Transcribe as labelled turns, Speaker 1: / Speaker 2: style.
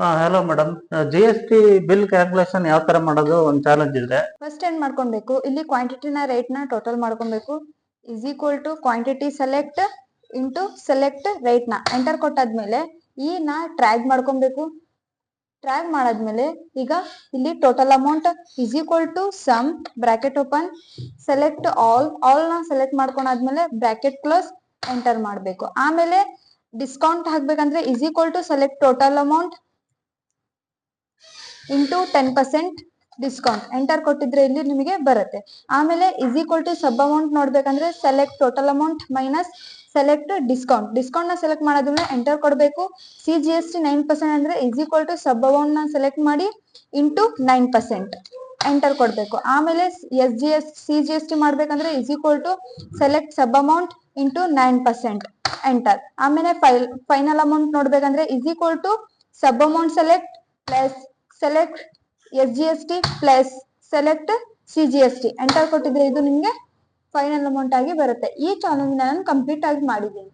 Speaker 1: Hello madam, G S T bill calculation ಯಾವ ತರ ಮಾಡೋದು ಒಂದು ಚಾಲೆಂಜ್ ಇದೆ.
Speaker 2: ಫಸ್ಟ್ ಏನ್ ಮಾಡ್ಕೊಬೇಕು, ಇಲ್ಲಿ ಕ್ವಾಂಟಿಟಿನ ರೇಟ್ ನ ಟೋಟಲ್ ಮಾಡ್ಕೊಬೇಕು. Is equal to quantity select into select rate ನ ಎಂಟರ್ ಕೊಟ್ಟಾದ್ಮೇಲೆ ಈ ನ ಟ್ರ್ಯಾಗ್ ಮಾಡ್ಕೊಬೇಕು. ಟ್ರ್ಯಾಗ್ ಮಾಡಾದ್ಮೇಲೆ ಈಗ ಇಲ್ಲಿ total amount is equal to sum bracket open select all ನ ಸೆಲೆಕ್ಟ್ ಮಾಡ್ಕೊಂಡಾದ್ಮೇಲೆ ಬ್ರಾಕೆಟ್ ಕ್ಲೋಸ್ ಎಂಟರ್ ಮಾಡ್ಬೇಕು. ಆಮೇಲೆ ಡಿಸ್ಕೌಂಟ್ ಹಾಕ್ಬೇಕಂದ್ರೆ is equal to select total amount into 10% discount enter ಕೊಟ್ಟಿದ್ರೆ ಇಲ್ಲಿ ನಿಮಗೆ ಬರುತ್ತೆ. ಆಮೇಲೆ is equal to sub amount ನೋಡ್ಬೇಕಂದ್ರೆ select total amount minus select discount ನ ಸೆಲೆಕ್ಟ್ ಮಾಡೋದನ್ನ ಎಂಟರ್ ಕೊಡಬೇಕು. CGST 9% ಅಂದ್ರೆ is equal to sub amount ನ ಸೆಲೆಕ್ಟ್ ಮಾಡಿ ಇಂಟು 9% ಎಂಟರ್ ಕೊಡ್ಬೇಕು. ಆಮೇಲೆ CGST ಮಾಡ್ಬೇಕಂದ್ರೆ is equal to select sub amount into 9% enter. ಆಮೇಲೆ ಫೈನಲ್ ಅಮೌಂಟ್ ನೋಡ್ಬೇಕಂದ್ರೆ is equal to sub amount select plus select SGST plus select CGST enter ಕೊಟ್ಟಿದ್ರೆ ಇದು ನಿಮ್ಗೆ ಫೈನಲ್ ಅಮೌಂಟ್ ಆಗಿ ಬರುತ್ತೆ. ಈ ಚಾಲೆಂಜ್ ನಾನು ಕಂಪ್ಲೀಟ್ ಆಗಿ ಮಾಡಿದ್ದೀನಿ.